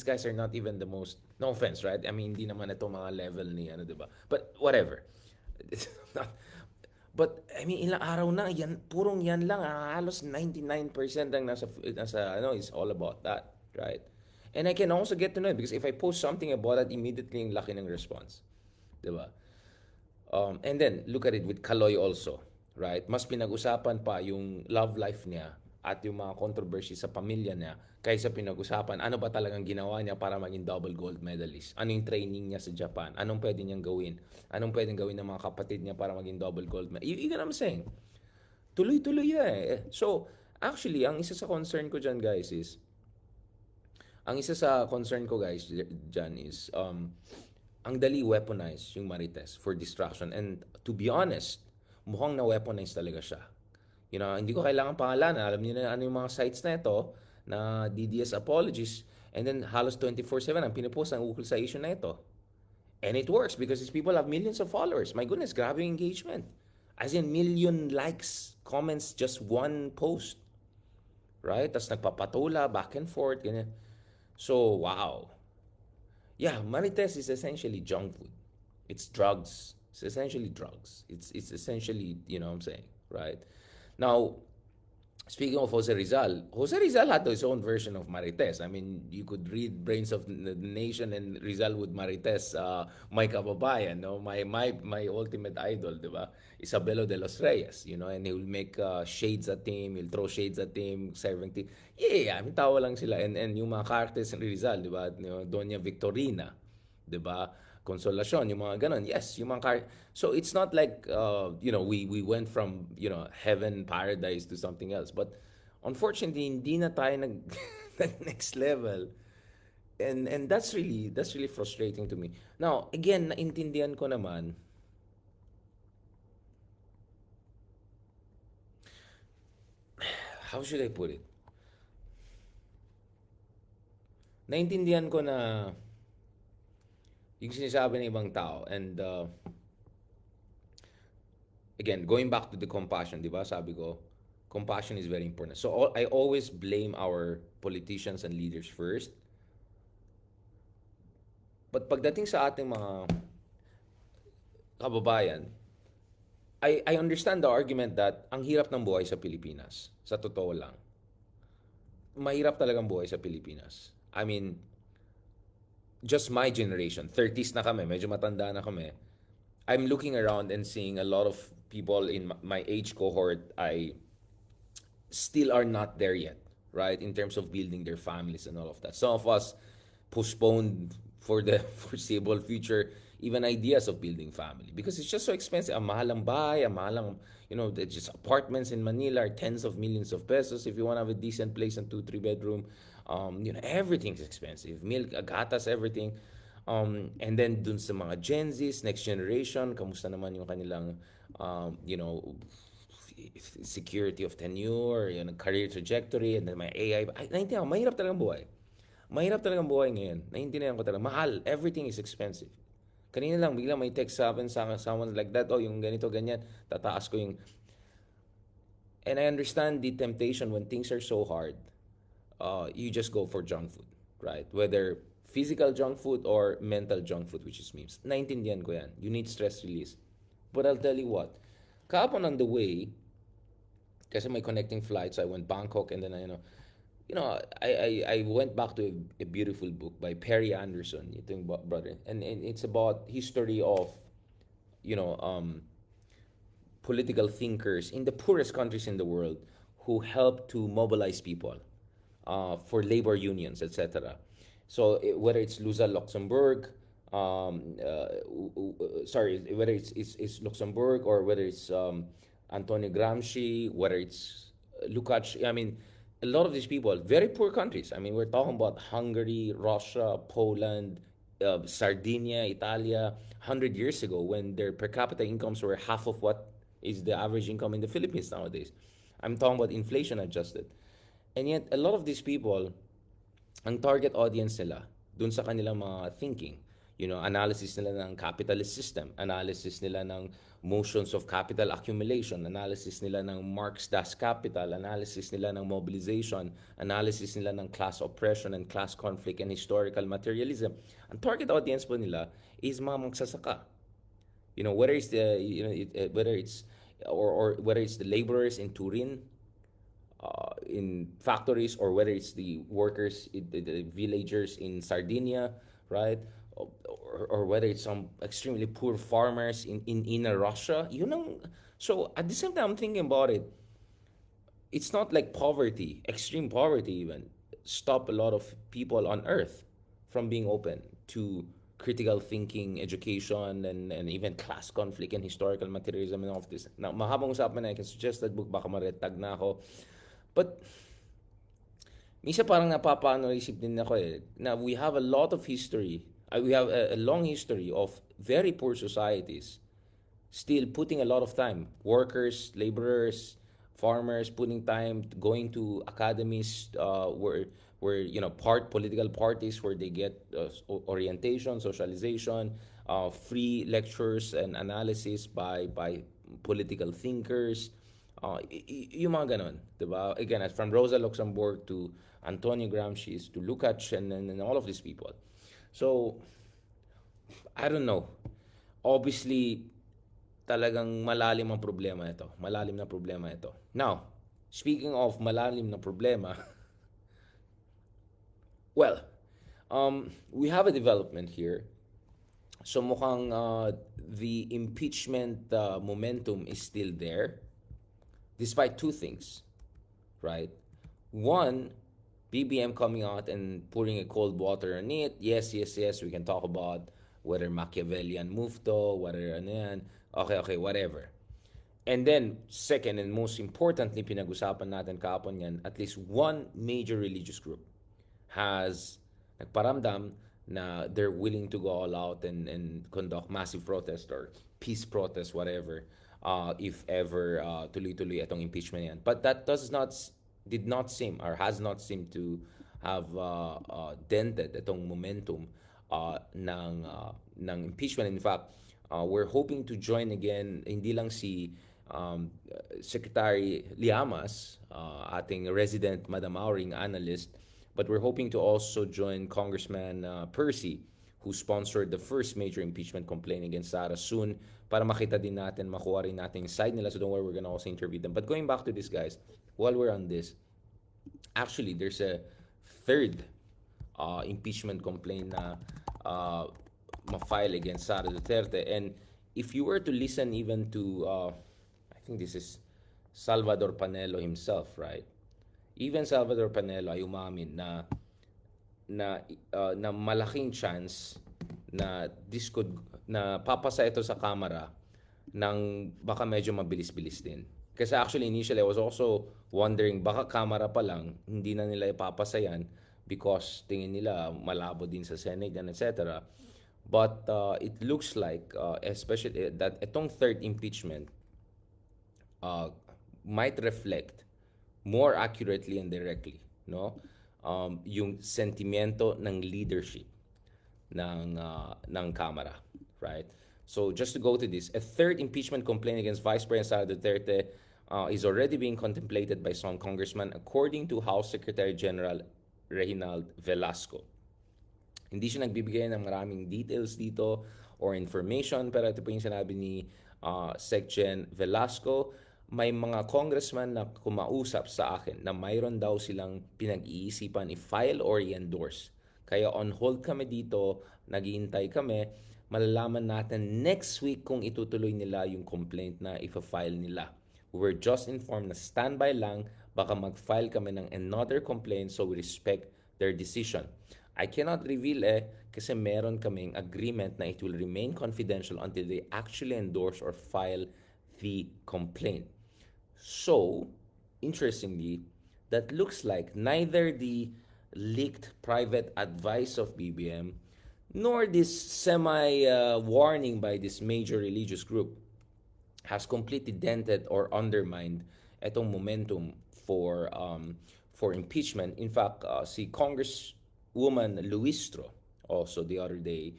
guys are not even the most, no offense, right? I mean, hindi naman ito mga level ni, ano, diba? But, whatever. It's not, but, I mean, ilang araw na, yan, purong yan lang, halos 99% ang is all about that, right? And I can also get to know it because if I post something about that, immediately yung laki ng response. Diba? And then, look at it with Kaloy also, right? Mas pinag-usapan pa yung love life niya at yung mga controversy sa pamilya niya kaysa pinag-usapan ano ba talagang ginawa niya para maging double gold medalist. Ano yung training niya sa Japan? Anong pwede niyang gawin? Anong pwedeng gawin ng mga kapatid niya para maging double gold medalist? You know what I'm saying? Tuloy-tuloy yan. So, actually, ang isa sa concern ko dyan, guys, is ang dali weaponize yung Marites for distraction. And to be honest, mukhang na-weaponize talaga siya. You know, hindi ko kailangan pangalanan. Alam niyo na ano yung mga sites na ito na DDS apologies. And then halos 24/7 ang pinupost ang ukol sa issue na ito. And it works because these people have millions of followers. My goodness, grabe yung engagement. As in, million likes, comments, just one post. Right? Tapos nagpapatula, back and forth, ganyan. So, wow. Yeah, Marites is essentially junk food. It's drugs. It's essentially drugs. It's essentially, you know what I'm saying, right? Now, speaking of Jose Rizal had his own version of Marites. I mean, you could read Brains of the Nation and Rizal with Marites, my kababayan, no? My ultimate idol, di ba? Isabelo de los Reyes, you know, and he will make shades at him, he'll throw shades at him, serving tea. Yeah, I mean, tawa lang sila. And yung mga characters ni Rizal, di ba? You know, Doña Victorina, di ba? Consolacion, yung mga ganon. Yes, yung mga so it's not like you know, we went from, you know, heaven paradise to something else. But unfortunately, hindi na tayo next level. And that's really frustrating to me. Now, again, naintindihan ko naman, how should I put it? Naintindihan ko na yung sinasabi ng ibang tao. And again, going back to the compassion, di ba? Sabi ko, compassion is very important. So I always blame our politicians and leaders first. But pagdating sa ating mga kababayan, I understand the argument that ang hirap ng buhay sa Pilipinas. Sa totoo lang. Mahirap talagang buhay sa Pilipinas. I mean, just my generation, 30s na kami, medyo matanda na kami, I'm looking around and seeing a lot of people in my age cohort I still are not there yet, right? In terms of building their families and all of that. Some of us postponed for the foreseeable future even ideas of building family because it's just so expensive. Ang mahal ang bahay, ang mahal ang, you know, just apartments in Manila are tens of millions of pesos if you want to have a decent place and 2-3 bedroom. You know, everything's expensive. Milk, gatas, everything. And then dun sa mga Gen Zs, next generation, kamusta naman yung kanilang, you know, security of tenure, yung career trajectory, and then may AI. Naintindihan ko, mahirap talagang buhay. Mahirap talagang buhay ngayon. Naintindihan ko talaga. Mahal. Everything is expensive. Kanina lang, bigla may text sa akin sa someone like that, oh, yung ganito, ganyan, tataas ko yung... And I understand the temptation when things are so hard, you just go for junk food, right? Whether physical junk food or mental junk food, which is memes. Naintindihan ko yan. You need stress release. But I'll tell you what, kahapon on the way, kasi may connecting flights, I went Bangkok and then I went back to a beautiful book by Perry Anderson, ito yung brother, and it's about history of, you know, political thinkers in the poorest countries in the world who helped to mobilize people for labor unions, etc. So whether it's Lusa Luxemburg, whether it's Luxembourg or whether it's Antonio Gramsci, whether it's Lukács, I mean, a lot of these people, very poor countries. I mean, we're talking about Hungary, Russia, Poland, Sardinia, Italia, 100 years ago when their per capita incomes were half of what is the average income in the Philippines nowadays. I'm talking about inflation adjusted. And yet, a lot of these people, ang target audience nila, dun sa kanilang mga thinking, Analysis nila ng capitalist system, analysis nila ng motions of capital accumulation, analysis nila ng Marx Das Kapital, analysis nila ng mobilization, analysis nila ng class oppression and class conflict and historical materialism. Ang target audience po nila is mga magsasaka. Whether it's whether it's or whether it's the laborers in Turin, in factories, or whether it's the workers, the villagers in Sardinia, right? Or whether it's some extremely poor farmers in inner Russia. So at the same time, I'm thinking about it. It's not like poverty, extreme poverty even, stop a lot of people on earth from being open to critical thinking, education, and even class conflict and historical materialism and all of this. Now, mahabang usapan na, I can suggest that book, baka maretag na ako. But, minsan parang isip din ako na we have a lot of history, we have a long history of very poor societies still putting a lot of time. Workers, laborers, farmers putting time, going to academies where political parties where they get orientation, socialization, free lectures and analysis by political thinkers. Yung mga ganon, diba? Again, from Rosa Luxemburg to Antonio Gramsci to Lukács and all of these people. So, I don't know. Obviously, talagang malalim ang problema ito. Malalim na problema ito. Now, speaking of malalim na problema, well, we have a development here. So mukhang the impeachment momentum is still there, despite two things, right? One, BBM coming out and pouring a cold water on it. Yes, we can talk about whether Machiavellian move to, whether ano yan. Okay, whatever. And then, second and most importantly, pinag-usapan natin kahapon yan, at least one major religious group has nagparamdam na they're willing to go all out and conduct massive protest or peace protest, whatever, if ever tuloy-tuloy itong impeachment yan. But that did not seem or has not seemed to have dented itong momentum ng impeachment. In fact, we're hoping to join again, hindi lang si Secretary Llamas, ating resident Madam Auring analyst, but we're hoping to also join Congressman Percy, who sponsored the first major impeachment complaint against SARA soon, para makita din natin, makuha rin natin yung side nila. So don't worry, we're gonna also interview them. But going back to this, guys, while we're on this, actually, there's a third impeachment complaint na ma-file against Sara Duterte. And if you were to listen even to, I think this is Salvador Panelo himself, right? Even Salvador Panelo ay umamin na malaking chance na na papasa ito sa Kamara ng baka medyo mabilis-bilis din. Kasi actually initially I was also wondering baka Kamara pa lang hindi na nila ipapasa yan because tingin nila malabo din sa Senate and etc. But it looks like especially that itong third impeachment might reflect more accurately and directly, no? Yung sentimiento ng leadership ng Kamara, right? So just to go to this, a third impeachment complaint against Vice President Sara Duterte is already being contemplated by some congressmen, according to House Secretary General Reginald Velasco. Hindi siya nagbibigay ng maraming details dito or information, pero ito po yung sinabi ni Secgen Velasco. May mga congressman na kumausap sa akin na mayroon daw silang pinag-iisipan i-file or i-endorse. Kaya on hold kami dito, naghihintay kami, malalaman natin next week kung itutuloy nila yung complaint na i-file nila. We were just informed na standby lang, baka mag-file kami ng another complaint, so we respect their decision. I cannot reveal kasi meron kaming agreement na it will remain confidential until they actually endorse or file the complaint. So, interestingly, that looks like neither the leaked private advice of BBM nor this semi-warning by this major religious group has completely dented or undermined itong momentum for impeachment. In fact, si Congresswoman Luistro also the other day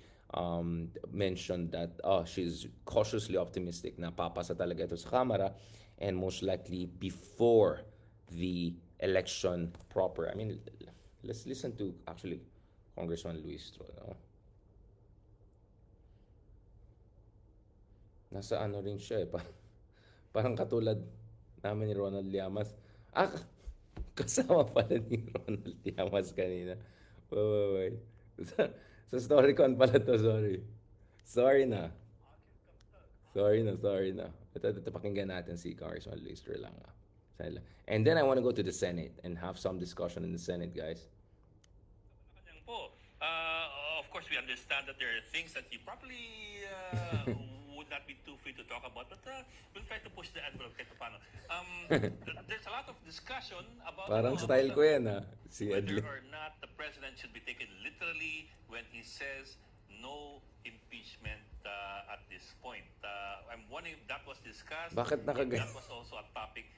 mentioned that she's cautiously optimistic na papasa talaga ito sa Kamara and most likely before the election proper. I mean, let's listen to actually Congressman Luis Tro. No? Nasa ano rin siya eh. Parang katulad namin ni Ronald Llamas. Kasama pala ni Ronald Llamas kanina. Wait. Sa StoryCon pala to, sorry. Sorry na. Sorry na. Ito pakinggan natin si Congressman Luis lang. And then I want to go to the Senate and have some discussion in the Senate, guys. Po, of course, we understand that there are things that you probably would not be too free to talk about, but we'll try to push the envelope kahit paano. There's a lot of discussion about Parang style ko yan, si whether Edley. or not the president should be taken literally when he says no impeachment at this point. I'm wondering if that was discussed. Bakit That was also a topic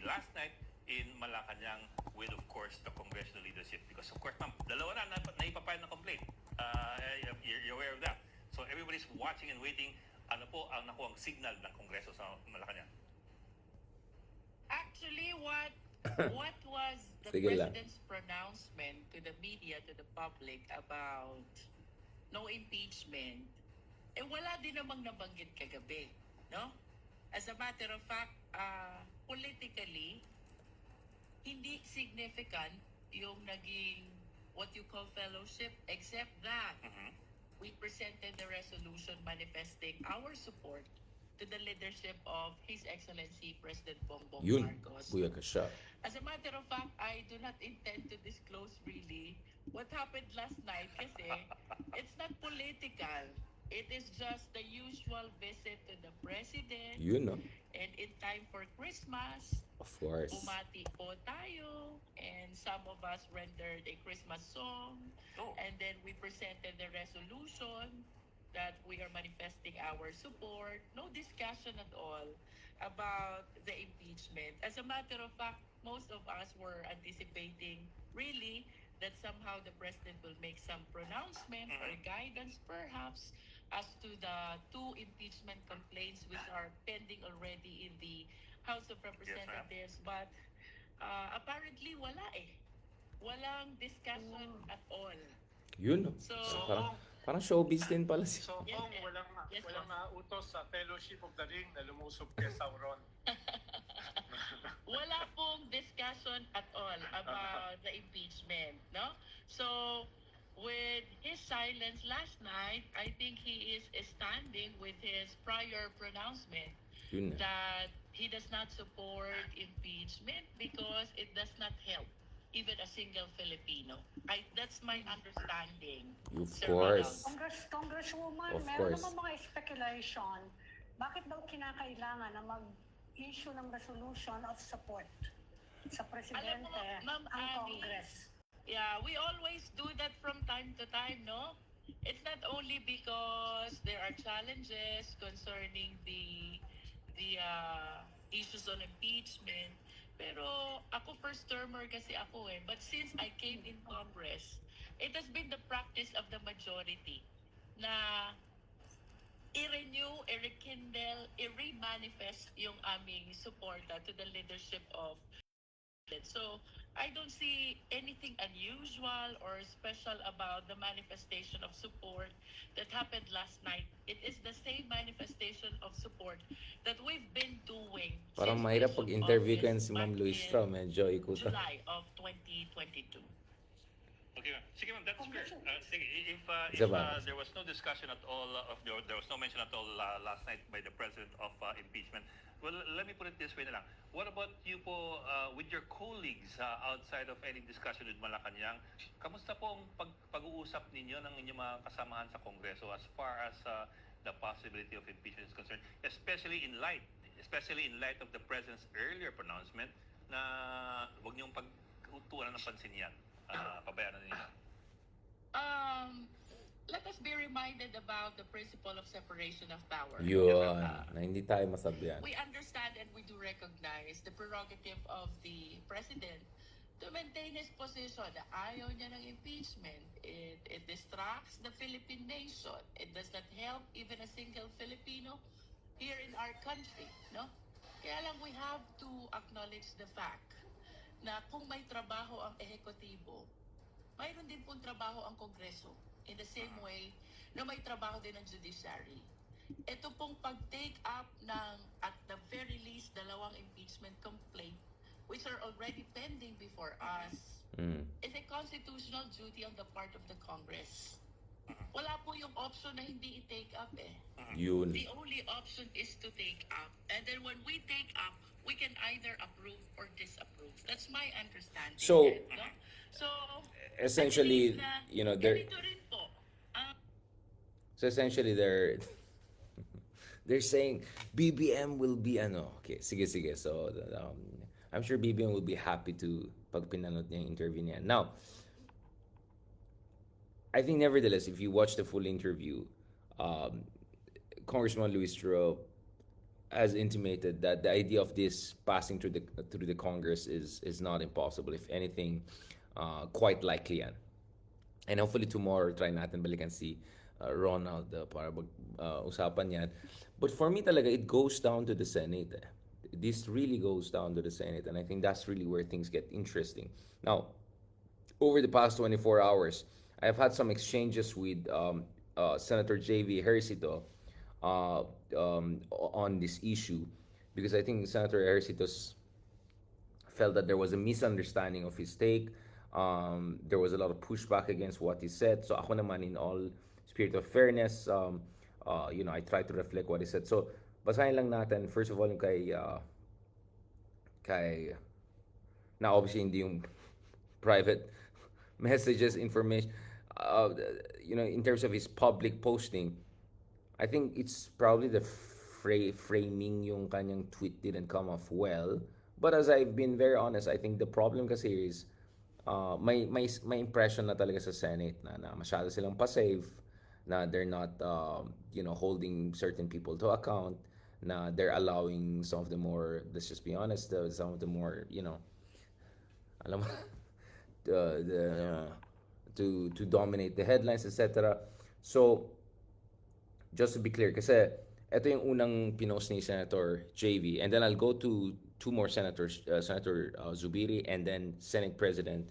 last night in Malacanang with, of course, the congressional leadership. Because, of course, ma'am, dalawa na naipapile na complaint. You're aware of that. So everybody's watching and waiting. Ano po ang nakuhang signal ng Kongreso sa Malacanang? Actually, what was the Sige lang. president's pronouncement to the media, to the public about no impeachment? Wala din namang nabanggit kagabi, no? As a matter of fact, politically, hindi significant yung naging what you call fellowship, except that we presented the resolution manifesting our support to the leadership of His Excellency President Bongbong Marcos. Buya ka siya. As a matter of fact, I do not intend to disclose really what happened last night kasi it's not political. It is just the usual visit to the president. And in time for Christmas, Of course. bumati po tayo, and some of us rendered a Christmas song. And then we presented the resolution that we are manifesting our support. No discussion at all about the impeachment. As a matter of fact, most of us were anticipating really that somehow the president will make some pronouncement or guidance perhaps as to the two impeachment complaints which are pending already in the House of Representatives. But apparently wala eh. Walang discussion at all. So Parang showbiz din pala si... So, walang utos sa Fellowship of the Ring na lumusob kay Sauron. Wala pong discussion at all about the impeachment, no? So, with his silence last night, I think he is standing with his prior pronouncement that he does not support impeachment because it does not help even a single Filipino. That's my understanding. Of Sir course. Congresswoman, Of meron course. naman mga speculation. Bakit daw kinakailangan na mag-issue ng resolution of support sa presidente Alam mo, Ma'am ang Annie, Congress? Yeah, we always do that from time to time, no? It's not only because there are challenges concerning the issues on impeachment, pero ako first termer kasi ako eh. But since I came in Congress, it has been the practice of the majority na i-renew, i-rekindle, i-remanifest yung aming suporta to the leadership of. So, I don't see anything unusual or special about the manifestation of support that happened last night. It is the same manifestation of support that we've been doing Parang since mahirap we took pag-interview ko yan office si Ma'am back Luis in Tro. Medyo ikutan. July of 2022. Okay, ma'am. Sige, ma'am, that's fair. Sige, if there was no discussion at all, there was no mention at all last night by the President of impeachment, well, let me put it this way na lang. What about you po, with your colleagues outside of any discussion with Malacanang? Kamusta po ang pag-uusap ninyo ng inyong mga kasamahan sa Kongreso as far as the possibility of impeachment is concerned, especially in light of the President's earlier pronouncement na huwag niyong pagtutunan ng pansin yan. Pabayaran ninyo. Let us be reminded about the principle of separation of power. Yun. Na hindi tayo masabihan. We understand and we do recognize the prerogative of the president to maintain his position na ayaw niya ng impeachment. It distracts the Philippine nation. It does not help even a single Filipino here in our country, no? Kaya lang we have to acknowledge the fact na kung may trabaho ang ehekutibo, mayroon din pong trabaho ang Kongreso. In the same way na may trabaho din ang judiciary. Ito pong pag-take up ng, at the very least, 2 impeachment complaint which are already pending before us is a constitutional duty on the part of the Congress. Wala po yung option na hindi i-take up eh. Yun. The only option is to take up. And then when we take up, we can either approve or disapprove. That's my understanding. So, no? So essentially, I believe na you know, they're ganito rin po. so essentially they're saying BBM will be ano. Okay, sige. So I'm sure BBM will be happy to pag pinanood niya yung interview niya. Now, I think nevertheless, if you watch the full interview, Congressman Luis Turo has intimated that the idea of this passing through the Congress is not impossible. If anything, quite likely yan. And hopefully tomorrow, try natin balikan si Ronald para usapan yan. But for me talaga, it goes down to the Senate. This really goes down to the Senate. And I think that's really where things get interesting. Now, over the past 24 hours, I've had some exchanges with Senator J.V. Ejercito on this issue because I think Senator Ejercito felt that there was a misunderstanding of his take. There was a lot of pushback against what he said. So ako naman, in all spirit of fairness, I try to reflect what he said. So basahin lang natin first of all yung kay na obviously hindi yung private messages, information, in terms of his public posting. I think it's probably the framing yung kanyang tweet didn't come off well. But as I've been very honest, I think the problem kasi is may impression na talaga sa Senate na masyado silang pa-safe, na they're not holding certain people to account, na they're allowing some of the more, let's just be honest, some of the more, alam mo, to dominate the headlines, etc. So, just to be clear, kasi ito yung unang pinost ni Senator JV, and then I'll go to two more senators, Senator Zubiri, and then Senate President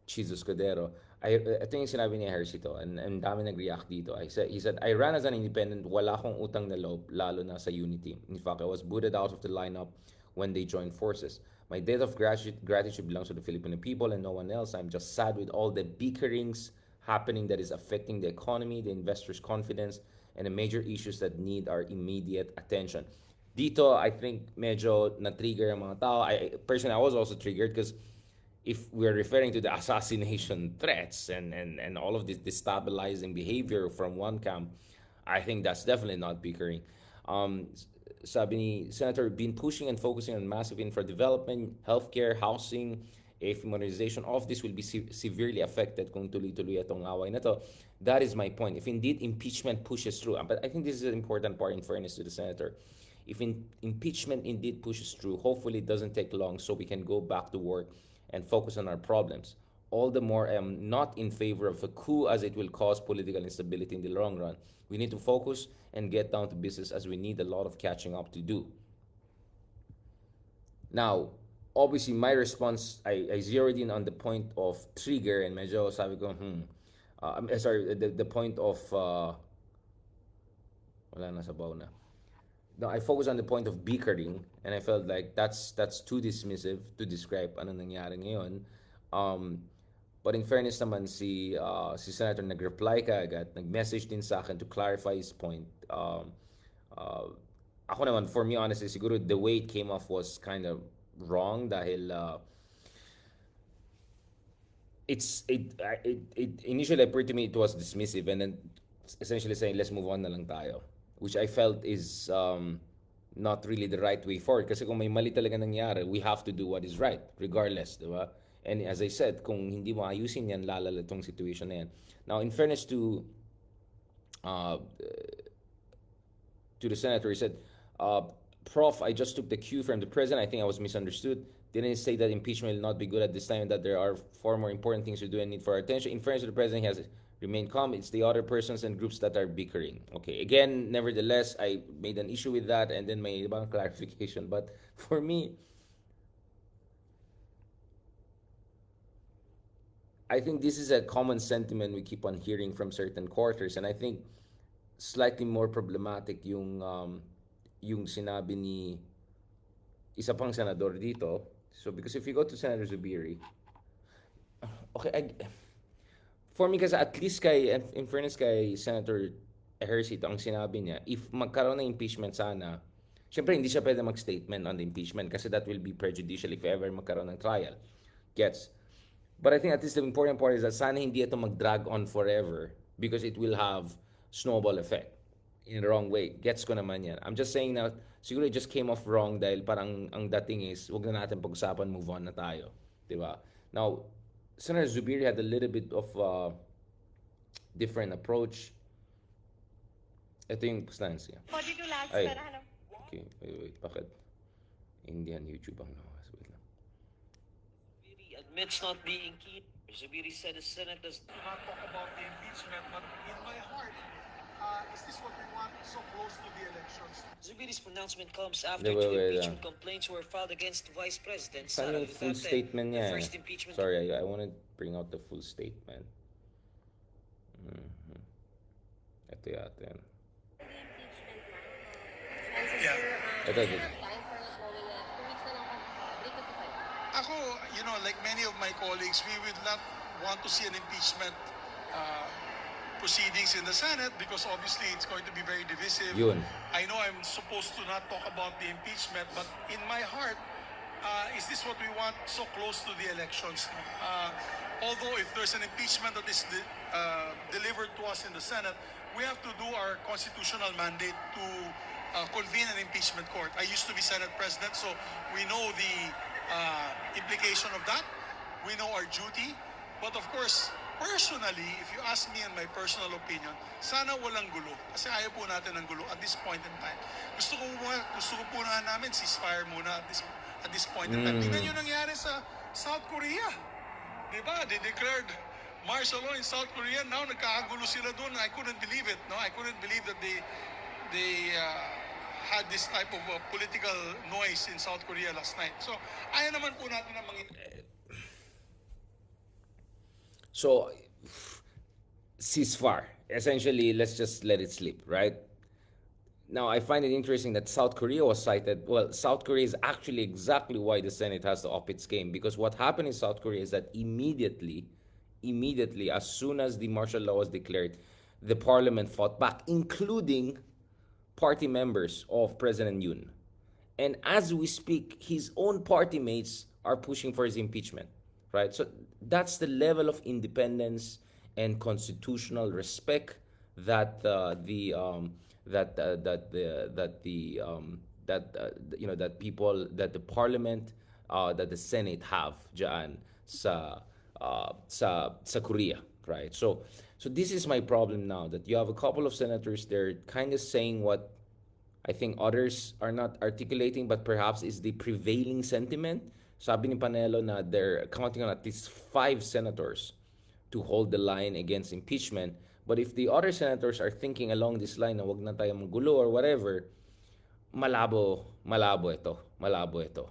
Chizo Escudero. Ito yung sinabi ni Ejercito, and dami nag-react dito. He said, I ran as an independent, wala akong utang na loob, lalo na sa unity. In fact, I was booted out of the lineup when they joined forces. My debt of gratitude belongs to the Filipino people and no one else. I'm just sad with all the bickerings happening that is affecting the economy, the investors' confidence, and the major issues that need our immediate attention. Dito, I think medyo na-trigger ang mga tao. Personally, I was also triggered because if we're referring to the assassination threats and all of this destabilizing behavior from one camp, I think that's definitely not bickering. Sabi ni Senator, been pushing and focusing on massive infra development, healthcare, housing, if modernization, all of this will be severely affected kung tuloy-tuloy itong away na to. That is my point. If indeed impeachment pushes through, but I think this is an important part in fairness to the Senator. If impeachment indeed pushes through, hopefully it doesn't take long so we can go back to work and focus on our problems. All the more I am not in favor of a coup as it will cause political instability in the long run. We need to focus and get down to business as we need a lot of catching up to do. Now, obviously, my response, I zeroed in on the point of trigger and medyo sabi ko, the point of, wala na sabaw na. No, I focused on the point of bickering and I felt like that's too dismissive to describe ano nangyari ngayon. But in fairness naman, si Senator nag-reply kaagad, nag-message din sa akin to clarify his point. Ako naman, for me honestly, siguro the way it came off was kind of wrong dahil it initially appeared to me it was dismissive and then essentially saying let's move on na lang tayo, which I felt is not really the right way forward kasi kung may mali talaga nangyari, we have to do what is right regardless, di ba? And as I said, kung hindi mo ayusin yan, lalala tong situation na yan. Now, in fairness to the senator, he said, Prof, I just took the cue from the president. I think I was misunderstood. Didn't he say that impeachment will not be good at this time and that there are far more important things to do and need for our attention? In fairness to the president, he has remained calm. It's the other persons and groups that are bickering. Okay, again, nevertheless, I made an issue with that and then may ibang clarification. But for me, I think this is a common sentiment we keep on hearing from certain quarters, and I think slightly more problematic yung sinabi ni isa pang senador dito. So because if you go to Senator Zubiri, okay, for me kasi at least in fairness kay Senator Ejercito, ang sinabi niya, if magkaroon ng impeachment sana, syempre hindi siya pwede mag-statement on the impeachment kasi that will be prejudicial if ever magkaroon ng trial. Gets? But I think at least the important part is that sana hindi ito mag-drag on forever because it will have snowball effect in the wrong way. Gets ko naman yan. I'm just saying na siguro it just came off wrong dahil parang ang dating is wag na natin pag-usapan, move on na tayo. Diba? Now, Senator Zubiri had a little bit of different approach. Ito yung stance niya. Ay, okay, wait, bakit? Indian YouTube ang nakas. Wait lang. Zubiri admits not being keen. Zubiri said the Senate does not talk about the impeachment, but in my heart, is this what we want so close to the elections? Zubiri's pronouncement comes after Wait, two wait, impeachment complaints were filed against Vice President Saan SARA yung full Duterte. statement niya? The first impeachment. Sorry, I want to bring out the full statement. Ito yata yan. Yeah. Ito. Ako, like many of my colleagues, we would not want to see an impeachment proceedings in the Senate because obviously it's going to be very divisive. Yun. I know I'm supposed to not talk about the impeachment, but in my heart, is this what we want so close to the elections? Although if there's an impeachment that is delivered to us in the Senate, we have to do our constitutional mandate to convene an impeachment court. I used to be Senate President, so we know the implication of that. We know our duty. But of course, personally, if you ask me in my personal opinion, sana walang gulo. Kasi ayaw po natin ng gulo at this point in time. Gusto ko po na namin ceasefire muna at this point in time. Tingnan nyo nangyari sa South Korea. Diba? They declared martial law in South Korea. Now nagkakagulo sila doon. I couldn't believe it. No, I couldn't believe that they had this type of political noise in South Korea last night. So, ayaw naman po natin na So, ceasefire. Essentially, let's just let it sleep, right? Now, I find it interesting that South Korea was cited. Well, South Korea is actually exactly why the Senate has to up its game. Because what happened in South Korea is that immediately, as soon as the martial law was declared, the parliament fought back, including party members of President Yoon. And as we speak, his own party mates are pushing for his impeachment, right? So that's the level of independence and constitutional respect that that the parliament, that the Senate have dyan sa Korea, right? So this is my problem now, that you have a couple of senators, they're kind of saying what I think others are not articulating, but perhaps is the prevailing sentiment. Sabi ni Panelo na they're counting on at least 5 senators to hold the line against impeachment. But if the other senators are thinking along this line na wag na tayo magulo or whatever, malabo ito.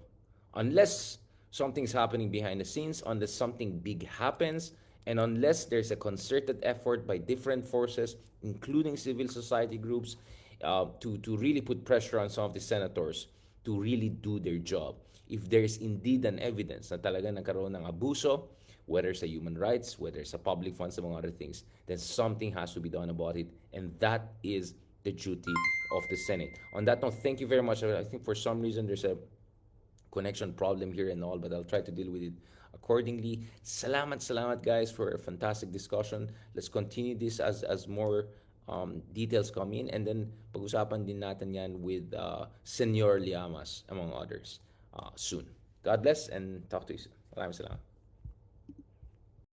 Unless something's happening behind the scenes, unless something big happens, and unless there's a concerted effort by different forces, including civil society groups, to really put pressure on some of the senators to really do their job. If there's indeed an evidence na talaga nagkaroon ng abuso, whether sa human rights, whether sa public funds, among other things, then something has to be done about it, and that is the duty of the Senate. On that note, thank you very much. I think for some reason there's a connection problem here and all, but I'll try to deal with it accordingly. Salamat guys for a fantastic discussion. Let's continue this as more details come in, and then pag-usapan din natin yan with Senyor Llamas, among others, soon. God bless and talk to you soon. Maraming salamat.